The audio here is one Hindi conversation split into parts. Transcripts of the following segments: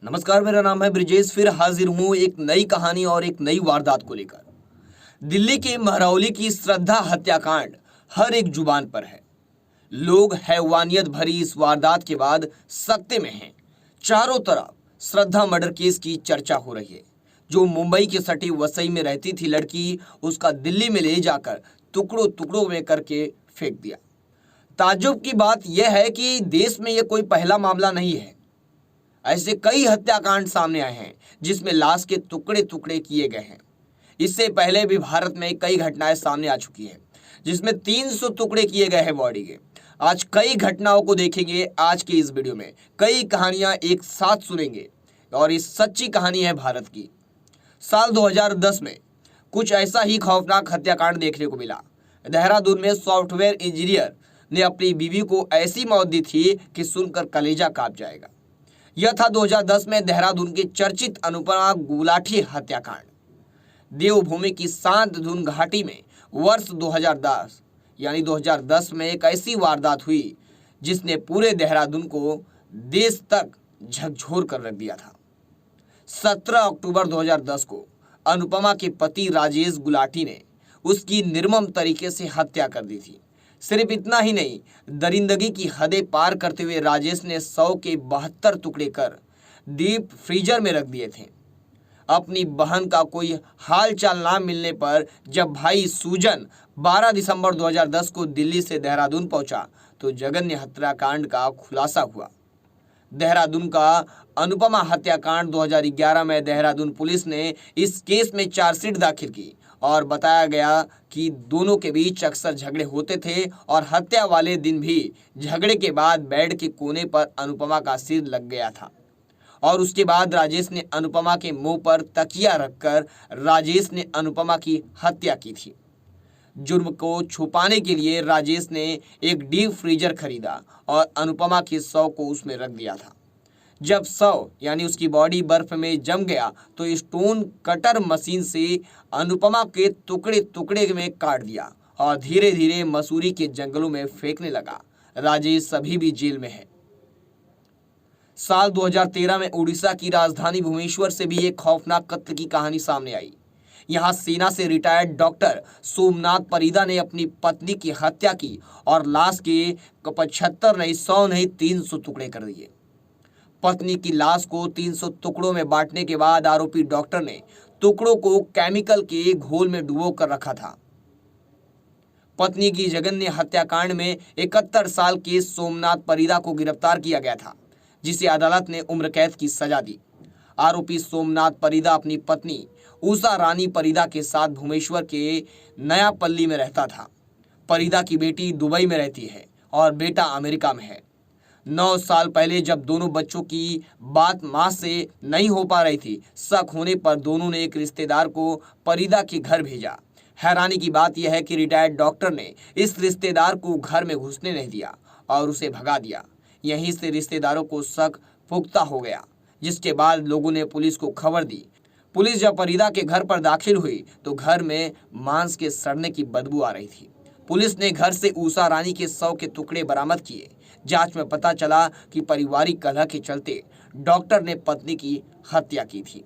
नमस्कार, मेरा नाम है ब्रिजेश। फिर हाजिर हूँ एक नई कहानी और एक नई वारदात को लेकर। दिल्ली के महरौली की श्रद्धा हत्याकांड हर एक जुबान पर है। लोग हैवानियत भरी इस वारदात के बाद सकते में हैं। चारों तरफ श्रद्धा मर्डर केस की चर्चा हो रही है। जो मुंबई के सटी वसई में रहती थी लड़की, उसका दिल्ली में ले जाकर टुकड़ों टुकड़ों में करके फेंक दिया। ताज्जुब की बात यह है कि देश में यह कोई पहला मामला नहीं है। ऐसे कई हत्याकांड सामने आए हैं जिसमें लाश के टुकड़े टुकड़े किए गए हैं। इससे पहले भी भारत में कई घटनाएं सामने आ चुकी हैं जिसमें 300 टुकड़े किए गए हैं बॉडी के। आज कई घटनाओं को देखेंगे। आज के इस वीडियो में कई कहानियां एक साथ सुनेंगे और इस सच्ची कहानी है भारत की। साल 2010 में कुछ ऐसा ही खौफनाक हत्याकांड देखने को मिला। देहरादून में सॉफ्टवेयर इंजीनियर ने अपनी बीवी को ऐसी मौत दी थी कि सुनकर कलेजा कांप जाएगा। यह था 2010 में देहरादून के चर्चित अनुपमा गुलाटी हत्याकांड। देवभूमि की शांत धुन घाटी में वर्ष 2010 में एक ऐसी वारदात हुई जिसने पूरे देहरादून को देश तक झकझोर कर रख दिया था। 17 अक्टूबर 2010 को अनुपमा के पति राजेश गुलाटी ने उसकी निर्मम तरीके से हत्या कर दी थी। सिर्फ इतना ही नहीं, दरिंदगी की हदें पार करते हुए राजेश ने 100 के 72 टुकड़े कर डीप फ्रीजर में रख दिए थे। अपनी बहन का कोई हाल चाल ना मिलने पर जब भाई सूजन 12 दिसंबर 2010 को दिल्ली से देहरादून पहुंचा तो जघन्य हत्याकांड का खुलासा हुआ। देहरादून का अनुपमा हत्याकांड 2011 में देहरादून पुलिस ने इस केस में चार्जशीट दाखिल की और बताया गया कि दोनों के बीच अक्सर झगड़े होते थे और हत्या वाले दिन भी झगड़े के बाद बेड के कोने पर अनुपमा का सिर लग गया था और उसके बाद राजेश ने अनुपमा के मुंह पर तकिया रखकर राजेश ने अनुपमा की हत्या की थी। जुर्म को छुपाने के लिए राजेश ने एक डीप फ्रीजर खरीदा और अनुपमा के शव को उसमें रख दिया था। जब शव यानी उसकी बॉडी बर्फ में जम गया तो स्टोन कटर मशीन से अनुपमा के टुकड़े टुकड़े में काट दिया और धीरे धीरे मसूरी के जंगलों में फेंकने लगा। राजेश अभी भी जेल में है। साल 2013 में उड़ीसा की राजधानी भुवनेश्वर से भी एक खौफनाक कत्ल की कहानी सामने आई। यहाँ सेना से रिटायर्ड डॉक्टर सोमनाथ परिदा ने अपनी पत्नी की हत्या की और लाश के 75 नहीं 100 नहीं 300 टुकड़े कर दिए। पत्नी की लाश को 300 टुकड़ों में बांटने के बाद आरोपी डॉक्टर ने टुकड़ों को केमिकल के घोल में डुबो कर रखा था। पत्नी की जघन्य हत्याकांड में 71 साल के सोमनाथ परिदा को गिरफ्तार किया गया था, जिसे अदालत ने उम्र कैद की सजा दी। आरोपी सोमनाथ परिदा अपनी पत्नी उषा रानी परिदा के साथ भुवनेश्वर के नया पल्ली में रहता था। परिदा की बेटी दुबई में रहती है और बेटा अमेरिका में है। 9 साल पहले जब दोनों बच्चों की बात मां से नहीं हो पा रही थी, शक होने पर दोनों ने एक रिश्तेदार को परिदा के घर भेजा। हैरानी की बात यह है कि रिटायर्ड डॉक्टर ने इस रिश्तेदार को घर में घुसने नहीं दिया और उसे भगा दिया। यहीं से रिश्तेदारों को शक पुख्ता हो गया, जिसके बाद लोगों ने पुलिस को खबर दी। पुलिस जब परिदा के घर पर दाखिल हुई तो घर में मांस के सड़ने की बदबू आ रही थी। पुलिस ने घर से उषा रानी के 100 के टुकड़े बरामद किए। जांच में पता चला कि पारिवारिक कलह के चलते डॉक्टर ने पत्नी की हत्या की थी।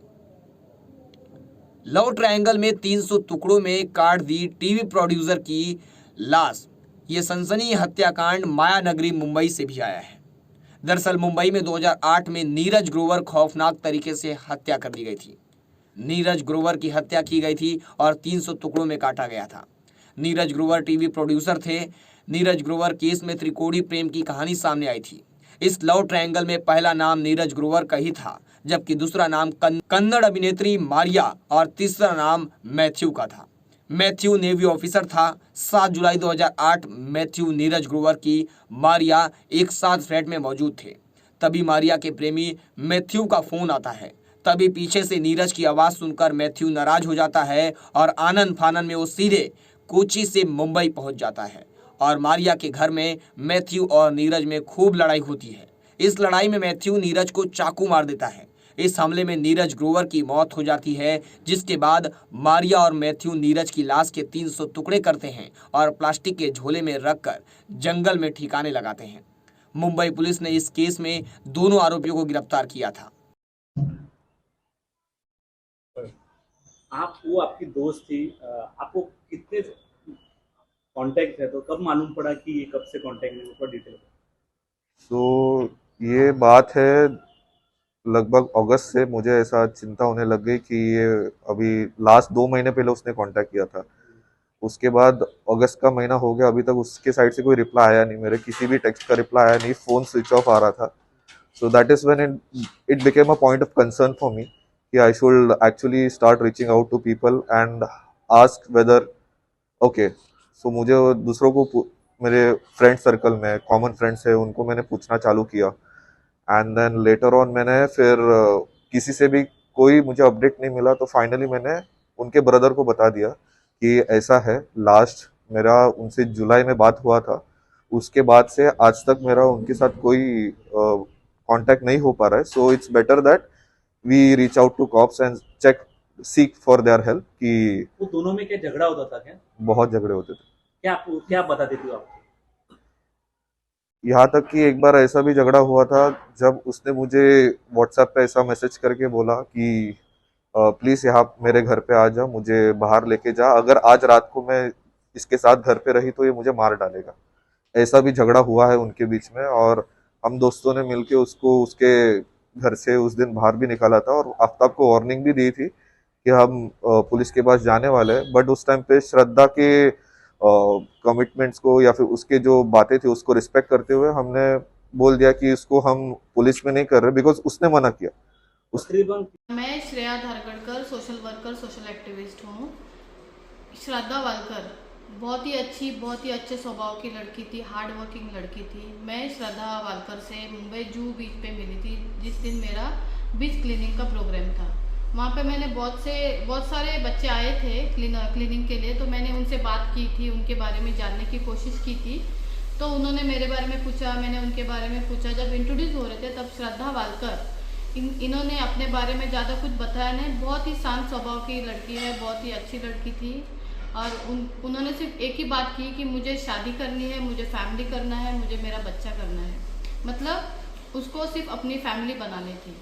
लव ट्रायंगल में 300 टुकड़ों में काट दी टीवी प्रोड्यूसर की लाश। ये सनसनी हत्याकांड माया नगरी मुंबई से भी आया है। दरअसल मुंबई में 2008 में नीरज ग्रोवर खौफनाक तरीके से हत्या कर दी गई थी। नीरज ग्रोवर की हत्या की गई थी और 300 टुकड़ों में काटा गया था। नीरज ग्रोवर टीवी प्रोड्यूसर थे। नीरज ग्रोवर केस में त्रिकोणी प्रेम की कहानी सामने आई थी। इस लव ट्रायंगल में पहला नाम नीरज ग्रोवर का ही था, जबकि दूसरा नाम कन्नड़ अभिनेत्री मारिया और तीसरा नाम मैथ्यू का था। मैथ्यू नेवी ऑफिसर था। 7 जुलाई 2008 मैथ्यू नीरज ग्रोवर की मारिया एक साथ फ्लैट में मौजूद थे। तभी मारिया के प्रेमी मैथ्यू का फोन आता है। तभी पीछे से नीरज की आवाज सुनकर मैथ्यू नाराज हो जाता है और आनन फानन में वो सीधे कोची से मुंबई पहुंच जाता है और मारिया के घर में मैथ्यू और नीरज में खूब लड़ाई होती है। इस लड़ाई में मैथ्यू नीरज को चाकू मार देता है। इस हमले में नीरज ग्रोवर की मौत हो जाती है, जिसके बाद मारिया और मैथ्यू नीरज की लाश के 300 टुकड़े करते हैं और प्लास्टिक के झोले में रखकर जंगल में ठिकाने लगाते हैं। मुंबई पुलिस ने इस केस में दोनों आरोपियों को गिरफ्तार किया था। वो आपकी दोस्त थी, आपको कितने कांटेक्ट है, तो कब मालूम पड़ा कि ये कब से कांटेक्ट में, थोड़ा डिटेल। सो ये बात है लगभग अगस्त से मुझे ऐसा चिंता होने लग गई कि ये अभी लास्ट 2 महीने पहले उसने कांटेक्ट किया था। उसके बाद अगस्त का महीना हो गया, अभी तक उसके साइड से कोई रिप्लाई आया नहीं, मेरे किसी भी टेक्स्ट का रिप्लाई आया नहीं, फोन स्विच ऑफ आ रहा था। So that is when it became a point of concern for me कि I should actually start reaching out to people and ask whether okay. So मुझे दूसरों को मेरे फ्रेंड सर्कल में कॉमन फ्रेंड्स है उनको मैंने पूछना चालू किया। एंड देन लेटर ऑन मैंने फिर किसी से भी कोई मुझे अपडेट नहीं मिला, तो फाइनली मैंने उनके ब्रदर को बता दिया कि ऐसा है। लास्ट मेरा उनसे जुलाई में बात हुआ था, उसके बाद से आज तक मेरा उनके साथ कोई कांटेक्ट नहीं हो पा रहा है। So it's better that we reach out to cops and check seek for their help कि वो दोनों में क्या झगड़ा होता था क्या? बहुत झगड़े होते थे। क्या बताते थे आप? यहाँ तक कि एक बार ऐसा भी झगड़ा हुआ था जब उसने मुझे व्हाट्सएप पे ऐसा मैसेज करके बोला कि प्लीज यहाँ मेरे घर पे आ जा, मुझे बाहर लेके जा, अगर आज रात को मैं इसके साथ घर पे रही तो ये मुझे मार डालेगा। ऐसा भी झगड़ा हुआ है उनके बीच में, और हम दोस्तों ने मिलके उसको उसके घर से उस दिन बाहर भी निकाला था और आफ्ताब को वार्निंग भी दी थी कि हम पुलिस के पास जाने वाले हैं। बट उस टाइम पे श्रद्धा के कमिटमेंट्स को या फिर उसके जो बातें थी उसको रिस्पेक्ट करते हुए हमने बोल दिया कि इसको हम पुलिस में नहीं कर रहे, बिकॉज उसने मना किया। उस तकरीबन मैं Shreya Dhargalkar, social worker, social activist हूँ। श्रद्धा वालकर बहुत ही अच्छी, बहुत ही अच्छे स्वभाव की लड़की थी, हार्ड वर्किंग लड़की थी। मैं श्रद्धा वालकर से मुंबई जू बीच पे मिली थी जिस दिन मेरा बीच क्लीनिंग का प्रोग्राम था। वहाँ पे मैंने बहुत सारे बच्चे आए थे क्लीनिंग के लिए, तो मैंने उनसे बात की थी, उनके बारे में जानने की कोशिश की थी। तो उन्होंने मेरे बारे में पूछा, मैंने उनके बारे में पूछा। जब इंट्रोड्यूस हो रहे थे तब श्रद्धा वालकर इन्होंने अपने बारे में ज़्यादा कुछ बताया नहीं। बहुत ही शांत स्वभाव की लड़की है, बहुत ही अच्छी लड़की थी। और उन्होंने सिर्फ एक ही बात की कि मुझे शादी करनी है, मुझे फैमिली करना है, मुझे मेरा बच्चा करना है। मतलब उसको सिर्फ अपनी फैमिली बनानी थी।